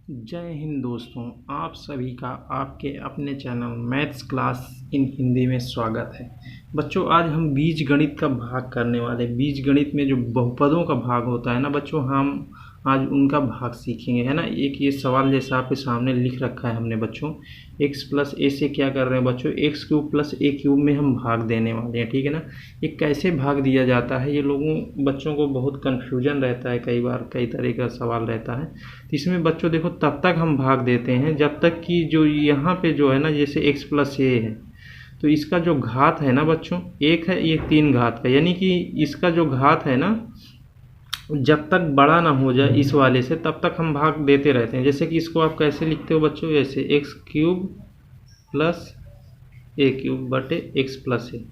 जय हिंद दोस्तों, आप सभी का आपके अपने channel maths class in Hindi में स्वागत है। बच्चों, आज हम बीजगणित का भाग करने वाले। बीजगणित में जो बहुपदों का भाग होता है ना बच्चों, हम आज उनका भाग सीखेंगे, है ना। एक ये सवाल जैसा आपके सामने लिख रखा है हमने बच्चों, x प्लस ए से क्या कर रहे हैं बच्चों, एक्स क्यूब प्लस ए क्यूब में हम भाग देने वाले हैं, ठीक है ना। ये कैसे भाग दिया जाता है, ये बच्चों को बहुत कन्फ्यूजन रहता है, कई बार कई तरह का सवाल रहता है। तो इसमें बच्चों देखो, तब तक हम भाग देते हैं जब तक कि जो यहाँ पे जो है ना, जैसे x प्लस ए है तो इसका जो घात है ना बच्चों, एक है, ये 3 घात का, यानी कि इसका जो घात है ना, जब तक बड़ा ना हो जाए इस वाले से तब तक हम भाग देते रहते हैं। जैसे कि इसको आप कैसे लिखते हो बच्चों, ऐसे एक्स क्यूब प्लस ए क्यूब बटे एक्स प्लस ए,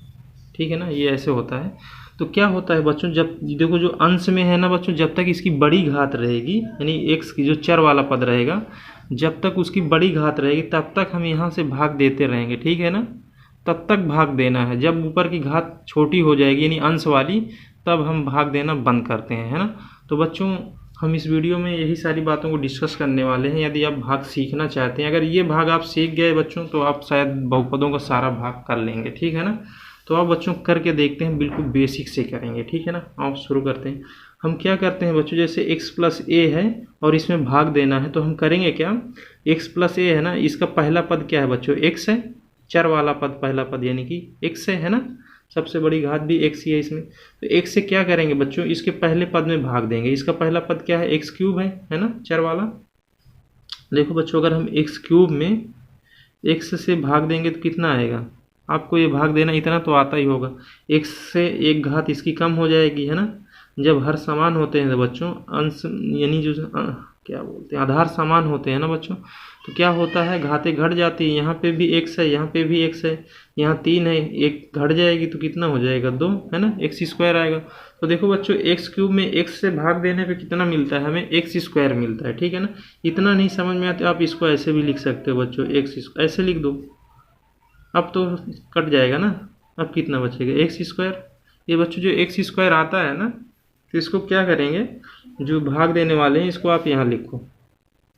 ठीक है ना, ये ऐसे होता है। तो क्या होता है बच्चों, जब देखो जो अंश में है ना बच्चों, जब तक इसकी बड़ी घात रहेगी, यानी एक्स की जो चर वाला पद रहेगा, जब तक उसकी बड़ी घात रहेगी तब तक हम यहाँ से भाग देते रहेंगे, ठीक है ना। तब तक भाग देना है, जब ऊपर की घात छोटी हो जाएगी यानी अंश वाली, तब हम भाग देना बंद करते हैं, है ना। तो बच्चों, हम इस वीडियो में यही सारी बातों को डिस्कस करने वाले हैं। यदि आप भाग सीखना चाहते हैं, अगर ये भाग आप सीख गए बच्चों, तो आप शायद बहुपदों का सारा भाग कर लेंगे, ठीक है ना। तो आप बच्चों करके देखते हैं, बिल्कुल बेसिक से करेंगे, ठीक है ना। आप शुरू करते हैं। हम क्या करते हैं बच्चों, जैसे x प्लस ए है और इसमें भाग देना है, तो हम करेंगे क्या, x प्लस ए है ना, इसका पहला पद क्या है बच्चों, x है, चर वाला पद पहला पद यानी कि x है ना, सबसे बड़ी घात भी x ही है इसमें। तो x से क्या करेंगे बच्चों, इसके पहले पद में भाग देंगे। इसका पहला पद क्या है, एक्स क्यूब है ना, चर वाला। देखो बच्चों, अगर हम एक्स क्यूब में x से भाग देंगे तो कितना आएगा, आपको ये भाग देना इतना तो आता ही होगा। x से एक घात इसकी कम हो जाएगी, है ना। जब हर समान होते हैं तो बच्चों, अंश यानी जो क्या बोलते हैं, आधार समान होते हैं ना बच्चों, तो क्या होता है, घातें घट जाती है। यहाँ पे भी x है, यहाँ पे भी x है, यहाँ 3 है, एक घट जाएगी तो कितना हो जाएगा, 2, है ना, एक्स स्क्वायर आएगा। तो देखो बच्चों, एक्स क्यूब में x से भाग देने पे कितना मिलता है, हमें एक्स स्क्वायर मिलता है, ठीक है ना। इतना नहीं समझ में आता, आप इसको ऐसे भी लिख सकते हो बच्चों, एक्स ऐसे लिख दो, अब तो कट जाएगा ना। अब कितना बचेगा, एक्स स्क्वायर। ये बच्चों जो एक्स स्क्वायर आता है ना, तो इसको क्या करेंगे, जो भाग देने वाले हैं इसको आप यहाँ लिखो,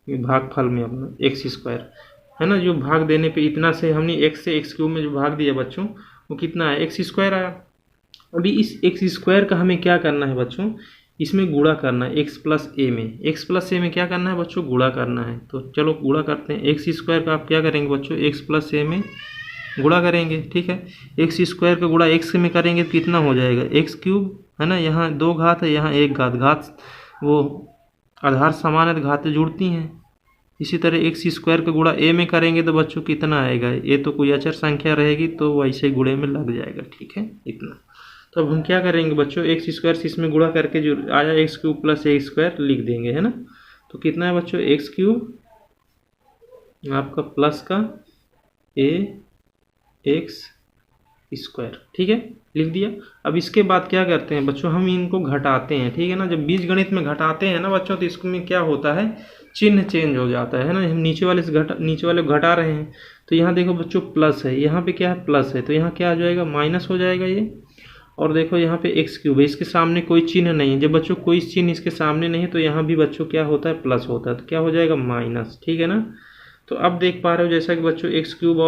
ये भागफल में अपना एक्स स्क्वायर है ना। जो भाग देने पे इतना से हमने एक्स से एक्स क्यूब में जो भाग दिया बच्चों, वो कितना है, एक्स स्क्वायर आया। अभी इस एक्स स्क्वायर का हमें क्या करना है बच्चों, इसमें गुणा करना है, एक्स प्लस ए में। एक्स प्लस ए में क्या करना है बच्चों, गुणा करना है। तो चलो गुणा करते हैं। एक्स स्क्वायर का आप क्या करेंगे बच्चों, एक्स प्लस ए में गुणा करेंगे, ठीक है। एक्स स्क्वायर का गुणा एक्स में करेंगे तो कितना हो जाएगा, एक्स क्यूब, है ना। यहाँ 2 घात है, यहाँ 1 घात, घात वो आधार समान है तो घातें जुड़ती हैं। इसी तरह एक्स स्क्वायर का गुणा ए में करेंगे तो बच्चों कितना आएगा, ये तो कोई अचर संख्या रहेगी तो वैसे गुणे में लग जाएगा, ठीक है, इतना। तो अब हम क्या करेंगे बच्चों, एक्स स्क्वायर से इसमें गुणा करके जो आया एक्स क्यूब प्लस ए स्क्वायर लिख देंगे, है ना। तो कितना है बच्चों, एक्स क्यूब आपका प्लस का ए एक्स स्क्वायर, ठीक है, लिख दिया। अब इसके बाद क्या करते हैं बच्चों, हम इनको घटाते हैं, ठीक है ना। जब बीजगणित में घटाते हैं ना बच्चों, तो इसमें क्या होता है, चिन्ह चेंज हो जाता है ना। हम नीचे वाले को घटा रहे हैं, तो यहाँ देखो बच्चों प्लस है, यहाँ पे क्या है, प्लस है, तो यहाँ क्या आ जाएगा, माइनस हो जाएगा ये। और देखो यहाँ पे एक्स क्यूब है, इसके सामने कोई चिन्ह नहीं है। जब बच्चों कोई चिन्ह इसके सामने नहीं है, तो यहाँ भी बच्चों क्या होता है, प्लस होता है, तो क्या हो जाएगा, माइनस, ठीक है ना। तो अब देख पा रहे हो जैसा कि बच्चों एक्स क्यूब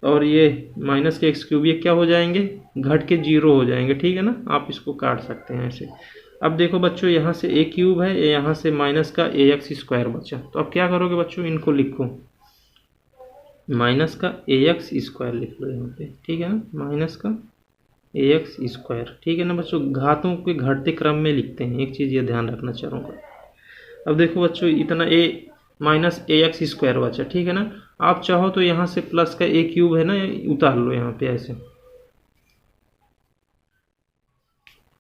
और ये माइनस के एक्स क्यूब, ये क्या हो जाएंगे, घट के 0 हो जाएंगे, ठीक है ना। आप इसको काट सकते हैं ऐसे। अब देखो बच्चों, यहाँ से ए क्यूब है, यहाँ से माइनस का ए एक्स स्क्वायर बचा। तो अब क्या करोगे बच्चों, इनको लिखो, माइनस का ए एक्स स्क्वायर लिख लो यहाँ पे, ठीक है ना, माइनस का ए एक्स स्क्वायर, ठीक है ना बच्चों। घातों के घटते क्रम में लिखते हैं, एक चीज़ ये ध्यान रखना चाहूँगा। अब देखो बच्चों, इतना ए माइनस ए एक्स स्क्वायर बचा, ठीक है ना। आप चाहो तो यहाँ से प्लस का ए क्यूब है ना, उतार लो यहाँ पे ऐसे,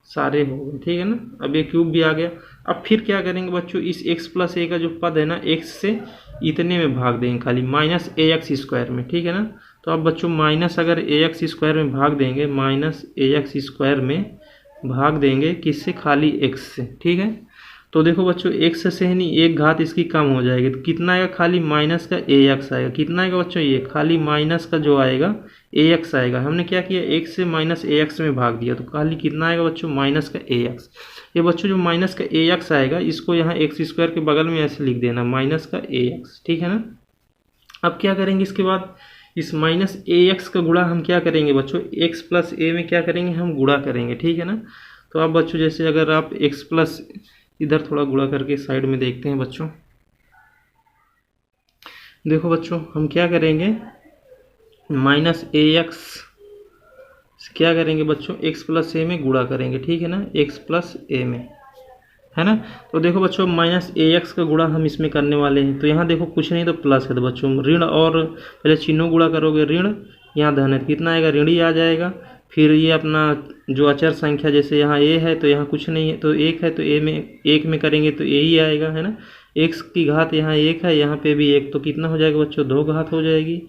सारे हो गए, ठीक है ना। अब ए क्यूब भी आ गया। अब फिर क्या करेंगे बच्चों, इस एक्स प्लस ए का जो पद है ना, एक्स से इतने में भाग देंगे खाली, माइनस ए एक्स स्क्वायर में, ठीक है ना। तो अब बच्चों माइनस अगर ए एक्स स्क्वायर में भाग देंगे, माइनस ए एक्स स्क्वायर में भाग देंगे किससे, खाली एक्स से, ठीक है। तो देखो बच्चों, एक्स से नहीं, एक घात इसकी कम हो जाएगी, तो कितना आएगा, खाली माइनस का ए एक्स आएगा। कितना आएगा बच्चों, ये खाली माइनस का जो आएगा ए एक्स आएगा। हमने क्या किया, एक्स से माइनस ए एक्स में भाग दिया, तो खाली कितना आएगा बच्चों, माइनस का ए एक्स। ये बच्चों जो माइनस का ए एक्स आएगा इसको यहाँ एक्स स्क्वायर के बगल में ऐसे लिख देना, माइनस का ए एक्स, ठीक है ना। अब क्या करेंगे, इसके बाद इस माइनस ए एक्स का गुणा हम क्या करेंगे बच्चों, एक्स प्लस ए में क्या करेंगे, हम गुणा करेंगे, ठीक है ना। तो अब बच्चों जैसे अगर आप एक्स प्लस, इधर थोड़ा गुणा करके साइड में देखते हैं बच्चों, देखो बच्चों हम क्या करेंगे, माइनस ए एक्स क्या करेंगे बच्चों, एक्स प्लस ए में गुणा करेंगे, ठीक है ना, एक्स प्लस ए में, है ना। तो देखो बच्चों माइनस ए एक्स का गुणा हम इसमें करने वाले हैं, तो यहाँ देखो कुछ नहीं तो प्लस है, तो बच्चों ऋण और पहले चिन्हों गुणा करोगे, ऋण यहाँ धन है, कितना आएगा, ऋण ही आ जाएगा। फिर ये अपना जो अचर संख्या, जैसे यहाँ ए है तो यहाँ कुछ नहीं है, तो एक है तो ए में, एक में करेंगे तो ए ही आएगा, है ना। एक्स की घात यहाँ एक है, यहाँ पे भी एक, तो कितना हो जाएगा बच्चों, दो घात हो जाएगी।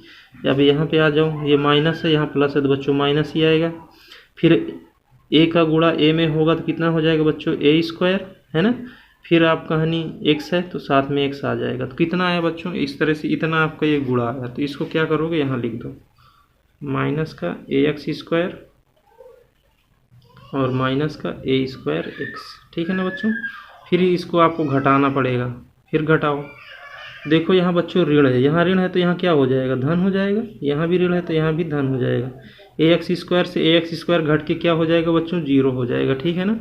अब यहाँ पे आ जाओ, ये माइनस है यहाँ प्लस है, तो बच्चों माइनस ही आएगा। फिर ए का गुणा ए में होगा तो कितना हो जाएगा बच्चों, ए स्क्वायर, है ना। फिर आप कहानी एक्स है तो साथ में एक्स आ जाएगा, तो कितना आया बच्चों, इस तरह से इतना आपका ये गुणा आया। तो इसको क्या करोगे, यहाँ लिख दो, माइनस का ए एक्स स्क्वायर और माइनस का ए स्क्वायर एक्स, ठीक है ना बच्चों। फिर इसको आपको घटाना पड़ेगा, फिर घटाओ, देखो यहाँ बच्चों ऋण है, यहाँ ऋण है तो यहाँ क्या हो जाएगा, धन हो जाएगा, यहाँ भी ऋण है तो यहाँ भी धन हो जाएगा। ए एक्स स्क्वायर से ए एक्स स्क्वायर घट के क्या हो जाएगा बच्चों, जीरो हो जाएगा, ठीक है ना,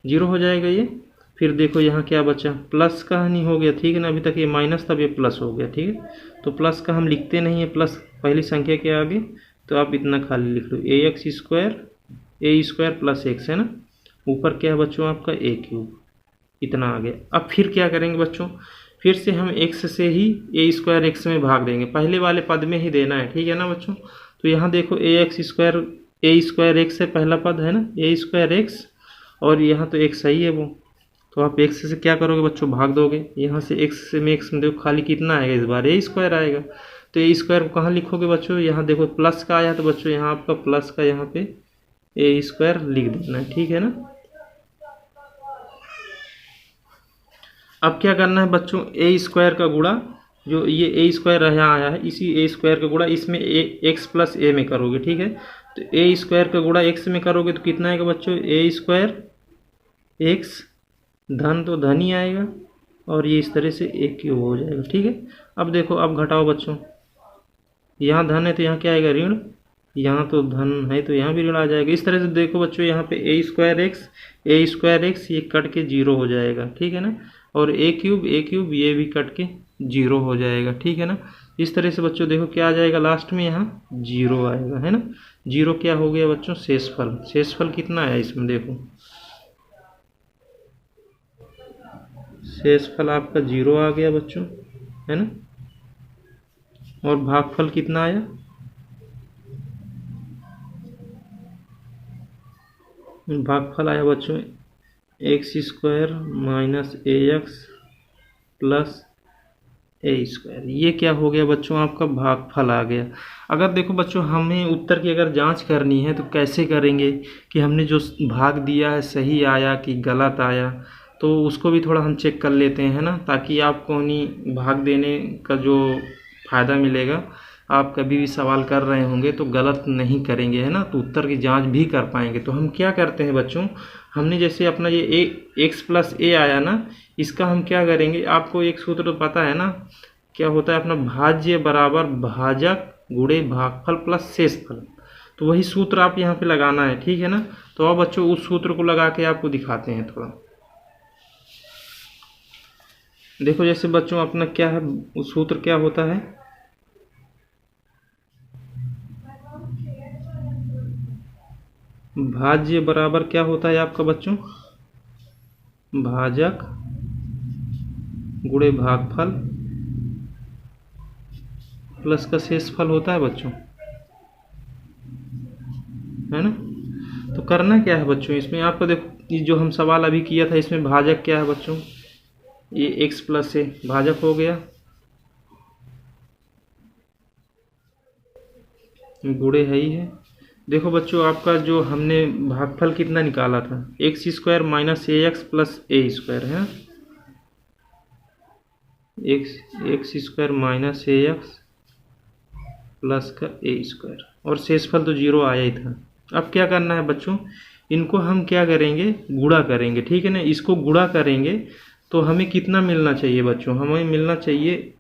जीरो हो जाएगा ये। फिर देखो यहाँ क्या बचा, प्लस का नहीं हो गया, ठीक है ना, अभी तक ये माइनस था, अब ये प्लस हो गया, ठीक है। तो प्लस का हम लिखते नहीं है, प्लस पहली संख्या के आगे, तो आप इतना खाली लिख लो, ए स्क्वायर प्लस एक्स, है ना। ऊपर क्या है बच्चों आपका ए क्यूब, इतना आ गया। अब फिर क्या करेंगे बच्चों, फिर से हम एक्स से ही ए स्क्वायर एक्स में भाग देंगे, पहले वाले पद में ही देना है, ठीक है ना बच्चों। तो यहाँ देखो ए स्क्वायर एक्स है पहला पद, है ना, ए स्क्वायर एक्स, और यहाँ तो एक्स सही है वो, तो आप एक्स से क्या करोगे बच्चों, भाग दोगे, यहाँ से एक्स में एक्स में देखो खाली कितना आएगा, इस बार ए स्क्वायर आएगा। तो ए स्क्वायर को कहाँ लिखोगे बच्चों, यहाँ देखो प्लस का आया, तो बच्चों यहाँ आपका प्लस का यहाँ पे ए स्क्वायर लिख देना है, ठीक है ना। अब क्या करना है बच्चों, ए स्क्वायर का गुणा, जो ये ए स्क्वायर यहाँ आया है, इसी ए स्क्वायर का गुणा इसमें एक्स प्लस ए में करोगे, ठीक है। तो ए स्क्वायर का गुणा एक्स में करोगे तो कितना आएगा बच्चों, ए स्क्वायर एक्स, धन तो धन ही आएगा, और ये इस तरह से एक क्यूब हो जाएगा, ठीक है। अब देखो, अब घटाओ बच्चों, यहाँ धन है तो यहाँ क्या आएगा, ऋण, यहाँ तो धन है तो यहाँ भी ऋण आ जाएगा। इस तरह से देखो बच्चों, यहाँ पे ए स्क्वायर एक्स ये कट के जीरो हो जाएगा, ठीक है ना, और ए क्यूब ये भी कट के जीरो हो जाएगा, ठीक है ना। इस तरह से बच्चों देखो क्या आ जाएगा, लास्ट में यहाँ जीरो आएगा, है ना। जीरो क्या हो गया बच्चों, शेषफल, शेषफल कितना आया इसमें देखो, शेषफल आपका जीरो आ गया बच्चों, है ना। और भागफल कितना आया, भागफल आया बच्चों एक्स स्क्वायर माइनस ए एक्स प्लस ए स्क्वायर। ये क्या हो गया बच्चों, आपका भागफल आ गया। अगर देखो बच्चों हमें उत्तर की अगर जांच करनी है तो कैसे करेंगे कि हमने जो भाग दिया है सही आया कि गलत आया, तो उसको भी थोड़ा हम चेक कर लेते हैं ना, ताकि आपको नहीं भाग देने का जो फ़ायदा मिलेगा, आप कभी भी सवाल कर रहे होंगे तो गलत नहीं करेंगे, है ना, तो उत्तर की जांच भी कर पाएंगे। तो हम क्या करते हैं बच्चों, हमने जैसे अपना ये एक्स प्लस ए आया ना, इसका हम क्या करेंगे, आपको एक सूत्र तो पता है ना, क्या होता है अपना, भाज्य बराबर भाजक गुणे भागफल प्लस शेषफल। तो वही सूत्र आप यहाँ पे लगाना है, ठीक है ना। तो अब बच्चों उस सूत्र को लगा के आपको दिखाते हैं थोड़ा। देखो जैसे बच्चों अपना क्या है, उस सूत्र क्या होता है, भाज्य बराबर क्या होता है आपका बच्चों, भाजक गुणे भागफल प्लस का शेषफल होता है बच्चों, है ना। तो करना क्या है बच्चों इसमें, आपको देखो जो हम सवाल अभी किया था इसमें भाजक क्या है बच्चों, ये एक्स प्लस से भाजक हो गया, गुणे है ही है। देखो बच्चों आपका जो हमने भागफल कितना निकाला था, एक्स स्क्वायर माइनस ए एक्स प्लस ए स्क्वायर, है ना, एक्स स्क्वायर माइनस ए एक्स प्लस का ए स्क्वायर, और शेषफल तो 0 आया ही था। अब क्या करना है बच्चों, इनको हम क्या करेंगे, गुणा करेंगे, ठीक है ना। इसको गुणा करेंगे तो हमें कितना मिलना चाहिए बच्चों, हमें मिलना चाहिए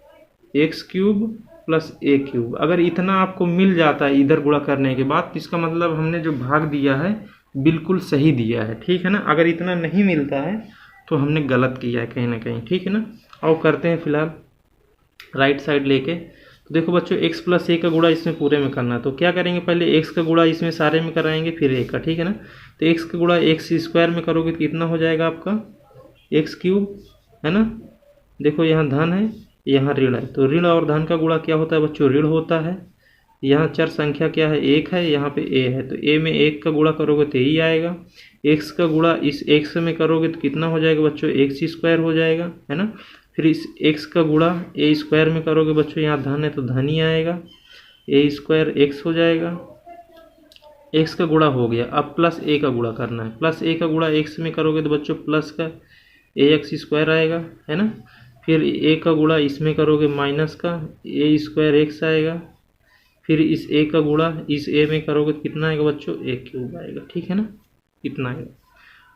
x³ प्लस a³। अगर इतना आपको मिल जाता है इधर गुणा करने के बाद, तो इसका मतलब हमने जो भाग दिया है बिल्कुल सही दिया है, ठीक है ना। अगर इतना नहीं मिलता है तो हमने गलत किया है कहीं ना कहीं, ठीक है ना। और करते हैं फिलहाल राइट साइड लेके। तो देखो बच्चों x प्लस a का गुणा इसमें पूरे में करना है, तो क्या करेंगे, पहले x का गुणा इसमें सारे में कराएंगे, फिर a का, ठीक है ना। तो x का गुणा x² में करोगे तो कितना हो जाएगा आपका x³ है ना। देखो यहाँ धन है, यहाँ ऋण है, तो ऋण और धन का गुणा क्या होता है बच्चों, ऋण होता है। यहाँ चर संख्या क्या है, 1 है, यहाँ पे a है, तो a में 1 का गुणा करोगे तो यही आएगा। x का गुणा इस x में करोगे तो कितना हो जाएगा बच्चों, x² हो जाएगा, है ना। फिर इस x का गुणा a² में करोगे बच्चों, यहाँ धन है तो धन ही आएगा, a² x हो जाएगा। x का गुणा हो गया, अब प्लस a का गुणा करना है। प्लस a का गुणा x में करोगे तो बच्चों प्लस का ax² आएगा, है ना। फिर a का गुणा इसमें करोगे माइनस का a² x आएगा। फिर इस a का गुणा इस a में करोगे तो कितना आएगा बच्चों, a³ आएगा, ठीक है ना, इतना आएगा।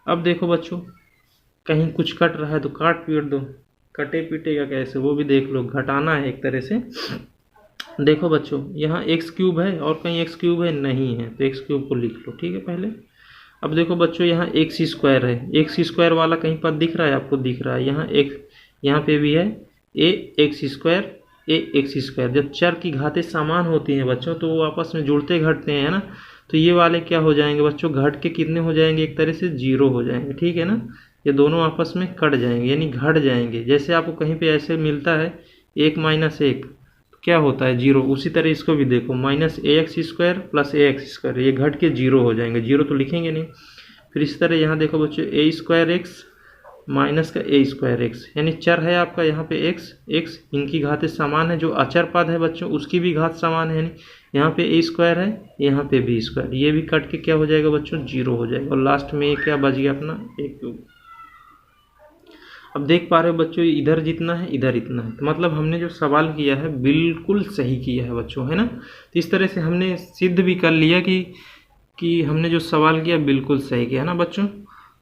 अब देखो बच्चों, कहीं कुछ कट रहा है तो काट पीट दो, कटे पीटेगा कैसे वो भी देख लो, घटाना है एक तरह से। देखो बच्चों, यहाँ x³ है और कहीं x³ है नहीं है, तो x³ को लिख लो, ठीक है पहले। अब देखो बच्चों, यहाँ x² है, x² वाला कहीं पर दिख रहा है आपको, दिख रहा है यहाँ x, यहाँ पे भी है ax²। जब चर की घातें समान होती हैं बच्चों तो वो आपस में जुड़ते घटते हैं, है ना। तो ये वाले क्या हो जाएंगे बच्चों, घट के कितने हो जाएंगे, एक तरह से 0 हो जाएंगे, ठीक है ना। ये दोनों आपस में कट जाएंगे यानी घट जाएंगे। जैसे आपको कहीं पे ऐसे मिलता है 1 - 1 तो क्या होता है 0, उसी तरह इसको भी देखो -ax² प्लस ax², ये घट के 0 हो जाएंगे, 0 तो लिखेंगे नहीं। फिर इस तरह यहाँ देखो बच्चों a² माइनस का a² यानी चर है आपका यहाँ पे x, इनकी घातें समान है। जो अचर पद है बच्चों उसकी भी घात समान है, यानी यहाँ पे a² है, यहाँ पे b², ये भी कट के क्या हो जाएगा बच्चों 0 हो जाएगा। और लास्ट में ये क्या बच गया अपना a³। अब देख पा रहे हो बच्चों, इधर जितना है इधर इतना है, तो मतलब हमने जो सवाल किया है बिल्कुल सही किया है बच्चों, है ना। तो इस तरह से हमने सिद्ध भी कर लिया कि हमने जो सवाल किया बिल्कुल सही किया, है ना बच्चों।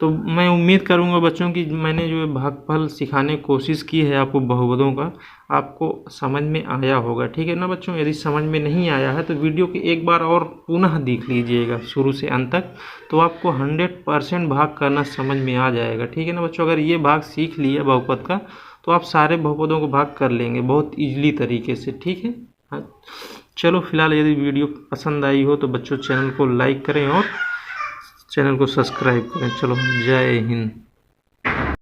तो मैं उम्मीद करूंगा बच्चों कि मैंने जो भागफल सिखाने की कोशिश की है आपको बहुपदों का, आपको समझ में आया होगा, ठीक है ना बच्चों। यदि समझ में नहीं आया है तो वीडियो के एक बार और पुनः देख लीजिएगा शुरू से अंत तक, तो आपको 100% भाग करना समझ में आ जाएगा, ठीक है ना बच्चों। अगर ये भाग सीख लिया बहुपद का तो आप सारे बहुपदों को भाग कर लेंगे बहुत ईजिली तरीके से, ठीक है। हाँ चलो, फिलहाल यदि वीडियो पसंद आई हो तो बच्चों चैनल को लाइक करें और चैनल को सब्सक्राइब करें। चलो, जय हिंद।